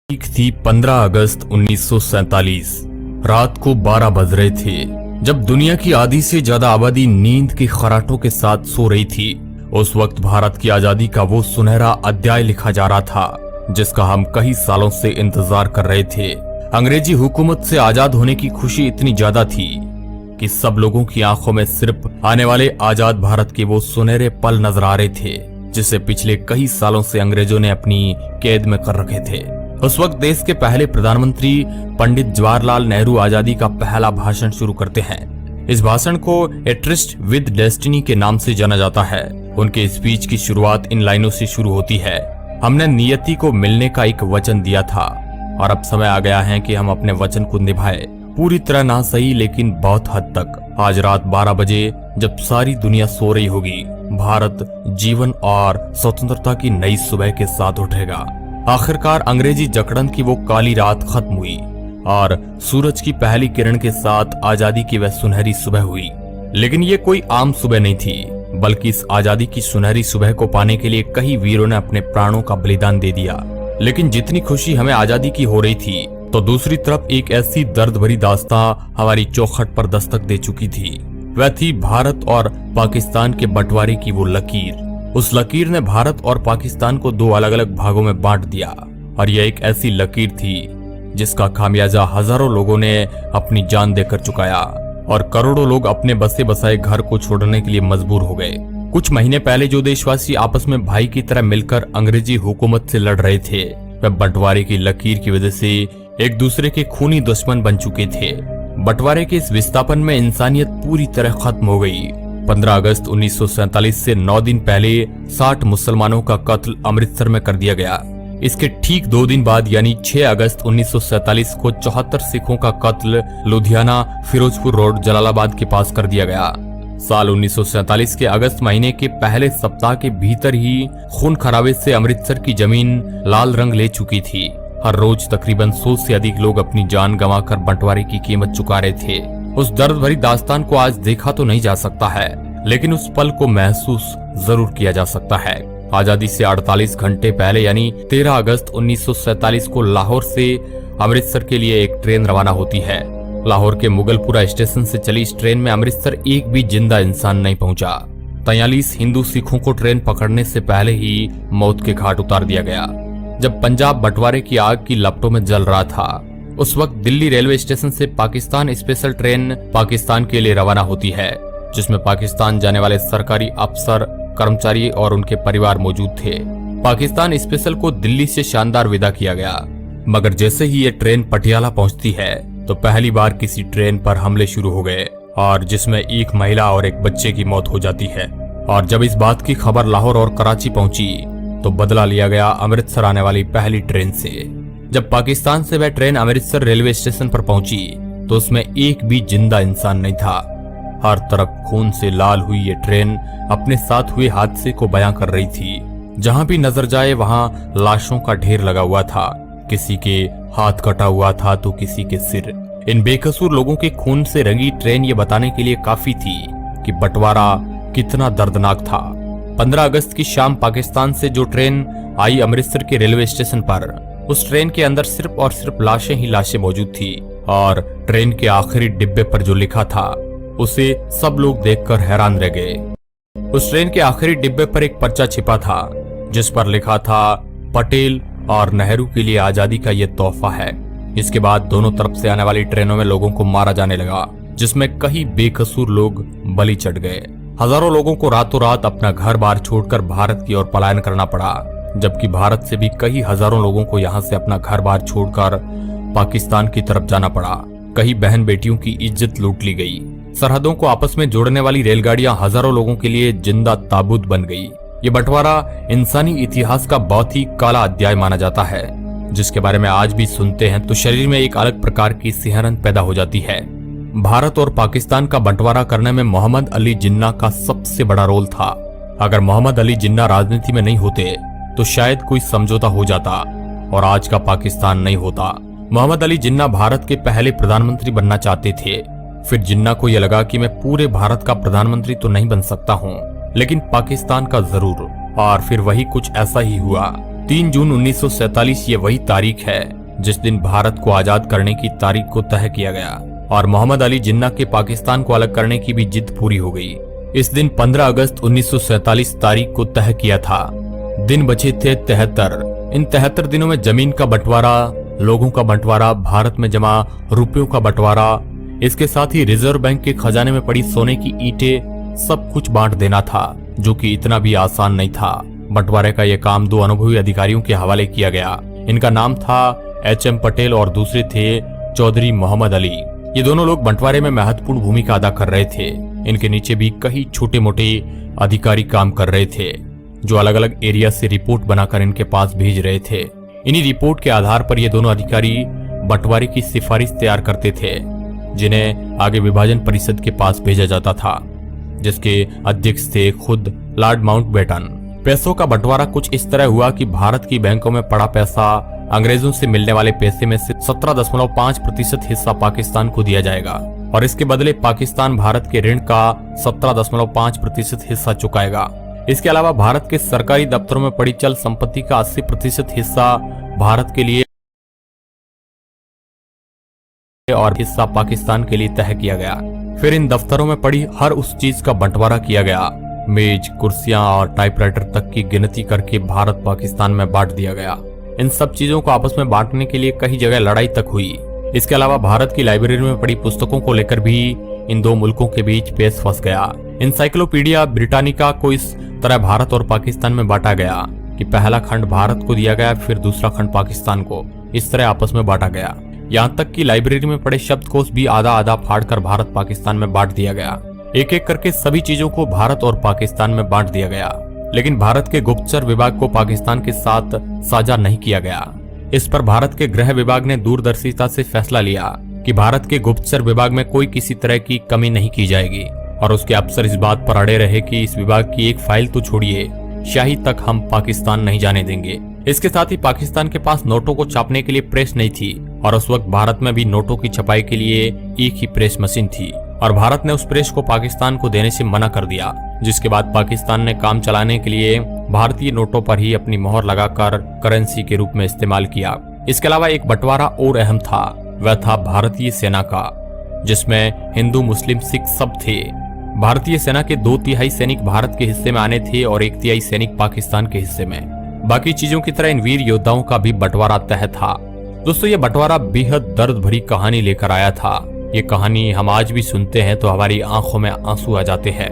तारीख थी 15 अगस्त 1947। रात को 12 बज रहे थे जब दुनिया की आधी से ज्यादा आबादी नींद के खराटों के साथ सो रही थी। उस वक्त भारत की आजादी का वो सुनहरा अध्याय लिखा जा रहा था जिसका हम कई सालों से इंतजार कर रहे थे। अंग्रेजी हुकूमत से आजाद होने की खुशी इतनी ज्यादा थी कि सब लोगों की आंखों में सिर्फ आने वाले आजाद भारत के वो सुनहरे पल नजर आ रहे थे जिसे पिछले कई सालों से अंग्रेजों ने अपनी कैद में कर रखे थे। उस वक्त देश के पहले प्रधानमंत्री पंडित जवाहरलाल नेहरू आजादी का पहला भाषण शुरू करते हैं। इस भाषण को ए ट्रिस्ट विद डेस्टिनी के नाम से जाना जाता है। उनके स्पीच की शुरुआत इन लाइनों से शुरू होती है, हमने नियति को मिलने का एक वचन दिया था और अब समय आ गया है कि हम अपने वचन को निभाएं। पूरी तरह ना सही लेकिन बहुत हद तक। आज रात 12 बजे जब सारी दुनिया सो रही होगी, भारत जीवन और स्वतंत्रता की नई सुबह के साथ उठेगा। आखिरकार अंग्रेजी जकड़न की वो काली रात खत्म हुई और सूरज की पहली किरण के साथ आजादी की वह सुनहरी सुबह हुई। लेकिन ये कोई आम सुबह नहीं थी, बल्कि इस आजादी की सुनहरी सुबह को पाने के लिए कई वीरों ने अपने प्राणों का बलिदान दे दिया। लेकिन जितनी खुशी हमें आजादी की हो रही थी, तो दूसरी तरफ एक ऐसी दर्द भरी दास्तां हमारी चौखट पर दस्तक दे चुकी थी। वह थी भारत और पाकिस्तान के बंटवारे की वो लकीर। उस लकीर ने भारत और पाकिस्तान को दो अलग अलग भागों में बांट दिया और यह एक ऐसी लकीर थी जिसका खामियाजा हजारों लोगों ने अपनी जान देकर चुकाया और करोड़ों लोग अपने बसे बसाए घर को छोड़ने के लिए मजबूर हो गए। कुछ महीने पहले जो देशवासी आपस में भाई की तरह मिलकर अंग्रेजी हुकूमत से लड़ रहे थे, वह बंटवारे की लकीर की वजह से एक दूसरे के खूनी दुश्मन बन चुके थे। बंटवारे के इस विस्थापन में इंसानियत पूरी तरह खत्म हो गई। 15 अगस्त 1947 से 9 दिन पहले 60 मुसलमानों का कत्ल अमृतसर में कर दिया गया। इसके ठीक 2 दिन बाद यानी 6 अगस्त 1947 को 74 सिखों का कत्ल लुधियाना फिरोजपुर रोड जलालाबाद के पास कर दिया गया। साल 1947 के अगस्त महीने के पहले सप्ताह के भीतर ही खून खराबे से अमृतसर की जमीन लाल रंग ले चुकी थी। हर रोज तकरीबन 100 से अधिक लोग अपनी जान गंवाकर बंटवारे की कीमत चुका रहे थे। उस दर्द भरी दास्तान को आज देखा तो नहीं जा सकता है, लेकिन उस पल को महसूस जरूर किया जा सकता है। आजादी से 48 घंटे पहले यानी 13 अगस्त 1947 को लाहौर से अमृतसर के लिए एक ट्रेन रवाना होती है। लाहौर के मुगलपुरा स्टेशन से चली इस ट्रेन में अमृतसर एक भी जिंदा इंसान नहीं पहुंचा। 43 हिंदू सिखों को ट्रेन पकड़ने से पहले ही मौत के घाट उतार दिया गया। जब पंजाब बंटवारे की आग की लपटों में जल रहा था, उस वक्त दिल्ली रेलवे स्टेशन से पाकिस्तान स्पेशल ट्रेन पाकिस्तान के लिए रवाना होती है, जिसमें पाकिस्तान जाने वाले सरकारी अफसर, कर्मचारी और उनके परिवार मौजूद थे। पाकिस्तान स्पेशल को दिल्ली से शानदार विदा किया गया, मगर जैसे ही ये ट्रेन पटियाला पहुंचती है तो पहली बार किसी ट्रेन पर हमले शुरू हो गए और जिसमें एक महिला और एक बच्चे की मौत हो जाती है। और जब इस बात की खबर लाहौर और कराची पहुंची तो बदला लिया गया अमृतसर आने वाली पहली ट्रेन से। जब पाकिस्तान से वह ट्रेन अमृतसर रेलवे स्टेशन पर पहुंची तो उसमें एक भी जिंदा इंसान नहीं था। हर तरफ खून से लाल हुई ये ट्रेन अपने साथ हुए हादसे को बयां कर रही थी। जहां भी नजर जाए वहां लाशों का ढेर लगा हुआ था। किसी के हाथ कटा हुआ था तो किसी के सिर। इन बेकसूर लोगों के खून से रंगी ट्रेन ये बताने के लिए काफी थी कि बंटवारा कितना दर्दनाक था। 15 अगस्त की शाम पाकिस्तान से जो ट्रेन आई अमृतसर के रेलवे स्टेशन पर, उस ट्रेन के अंदर सिर्फ और सिर्फ लाशें ही लाशें मौजूद थी और ट्रेन के आखिरी डिब्बे पर जो लिखा था उसे सब लोग देखकर हैरान रह गए। उस ट्रेन के आखिरी डिब्बे पर एक पर्चा छिपा था जिस पर लिखा था, पटेल और नेहरू के लिए आजादी का ये तोहफा है। इसके बाद दोनों तरफ से आने वाली ट्रेनों में लोगों को मारा जाने लगा, जिसमें कई बेकसूर लोग बलि चढ़ गए। हजारों लोगों को रातों रात अपना घर बार छोड़कर भारत की ओर पलायन करना पड़ा, जबकि भारत से भी कई हजारों लोगों को यहाँ से अपना घर बार छोड़कर पाकिस्तान की तरफ जाना पड़ा। कई बहन बेटियों की इज्जत लूट ली गई। सरहदों को आपस में जोड़ने वाली रेलगाड़ियां हजारों लोगों के लिए जिंदा ताबूत बन गई। ये बंटवारा इंसानी इतिहास का बहुत ही काला अध्याय माना जाता है, जिसके बारे में आज भी सुनते हैं तो शरीर में एक अलग प्रकार की सिहरन पैदा हो जाती है। भारत और पाकिस्तान का बंटवारा करने में मोहम्मद अली जिन्ना का सबसे बड़ा रोल था। अगर मोहम्मद अली जिन्ना राजनीति में नहीं होते तो शायद कोई समझौता हो जाता और आज का पाकिस्तान नहीं होता। मोहम्मद अली जिन्ना भारत के पहले प्रधानमंत्री बनना चाहते थे। फिर जिन्ना को यह लगा कि मैं पूरे भारत का प्रधानमंत्री तो नहीं बन सकता हूँ, लेकिन पाकिस्तान का जरूर। और फिर वही कुछ ऐसा ही हुआ। 3 जून 1947 ये वही तारीख है जिस दिन भारत को आजाद करने की तारीख को तय किया गया और मोहम्मद अली जिन्ना के पाकिस्तान को अलग करने की भी जिद पूरी हो गई। इस दिन 15 अगस्त 1947 तारीख को तय किया था। दिन बचे थे 73। इन 73 दिनों में जमीन का बंटवारा, लोगों का बंटवारा, भारत में जमा रुपयों का बंटवारा, इसके साथ ही रिजर्व बैंक के खजाने में पड़ी सोने की ईंटें, सब कुछ बांट देना था, जो कि इतना भी आसान नहीं था। बंटवारे का यह काम 2 अनुभवी अधिकारियों के हवाले किया गया। इनका नाम था HM पटेल और दूसरे थे चौधरी मोहम्मद अली। ये दोनों लोग बंटवारे में महत्वपूर्ण भूमिका अदा कर रहे थे। इनके नीचे भी कई छोटे मोटे अधिकारी काम कर रहे थे, जो अलग अलग एरिया से रिपोर्ट बनाकर इनके पास भेज रहे थे। इन्हीं रिपोर्ट के आधार पर ये दोनों अधिकारी बंटवारे की सिफारिश तैयार करते थे, जिन्हें आगे विभाजन परिषद के पास भेजा जाता था, जिसके अध्यक्ष थे खुद लॉर्ड माउंटबेटन। पैसों का बंटवारा कुछ इस तरह हुआ कि भारत की बैंकों में पड़ा पैसा, अंग्रेजों से मिलने वाले पैसे में से 17.5% हिस्सा पाकिस्तान को दिया जाएगा और इसके बदले पाकिस्तान भारत के ऋण का 17.5% हिस्सा चुकाएगा। इसके अलावा भारत के सरकारी दफ्तरों में पड़ी चल संपत्ति का 80% हिस्सा भारत के लिए और हिस्सा पाकिस्तान के लिए तय किया गया। फिर इन दफ्तरों में पड़ी हर उस चीज का बंटवारा किया गया। मेज, कुर्सियां और टाइपराइटर तक की गिनती करके भारत पाकिस्तान में बांट दिया गया। इन सब चीजों को आपस में बांटने के लिए कई जगह लड़ाई तक हुई। इसके अलावा भारत की लाइब्रेरी में पड़ी पुस्तकों को लेकर भी इन दो मुल्कों के बीच पेच फंस गया। एनसाइक्लोपीडिया ब्रिटानिका को इस तरह भारत और पाकिस्तान में बांटा गया कि पहला खंड भारत को दिया गया, फिर दूसरा खंड पाकिस्तान को। इस तरह आपस में बांटा गया। यहाँ तक कि लाइब्रेरी में पड़े शब्दकोश भी आधा आधा फाड़कर भारत पाकिस्तान में बांट दिया गया। एक एक करके सभी चीजों को भारत और पाकिस्तान में बांट दिया गया, लेकिन भारत के गुप्तचर विभाग को पाकिस्तान के साथ साझा नहीं किया गया। इस पर भारत के गृह विभाग ने दूरदर्शिता से फैसला लिया कि भारत के गुप्तचर विभाग में कोई किसी तरह की कमी नहीं की जाएगी और उसके अफसर इस बात पर अड़े रहे कि इस विभाग की एक फाइल तो छोड़िए, शाही तक हम पाकिस्तान नहीं जाने देंगे। इसके साथ ही पाकिस्तान के पास नोटों को छापने के लिए प्रेस नहीं थी और उस वक्त भारत में भी नोटों की छपाई के लिए एक ही प्रेस मशीन थी और भारत ने उस प्रेस को पाकिस्तान को देने से मना कर दिया, जिसके बाद पाकिस्तान ने काम चलाने के लिए भारतीय नोटों पर ही अपनी मोहर लगाकर करेंसी के रूप में इस्तेमाल किया। इसके अलावा एक बंटवारा और अहम था, वह था भारतीय सेना का, जिसमें हिंदू, मुस्लिम, सिख सब थे। भारतीय सेना के 2/3 सैनिक भारत के हिस्से में आने थे और 1/3 सैनिक पाकिस्तान के हिस्से में। बाकी चीजों की तरह इन वीर योद्धाओं का भी बंटवारा तय था। दोस्तों, ये बंटवारा बेहद दर्द भरी कहानी लेकर आया था। ये कहानी हम आज भी सुनते हैं तो हमारी आंखों में आंसू आ जाते हैं।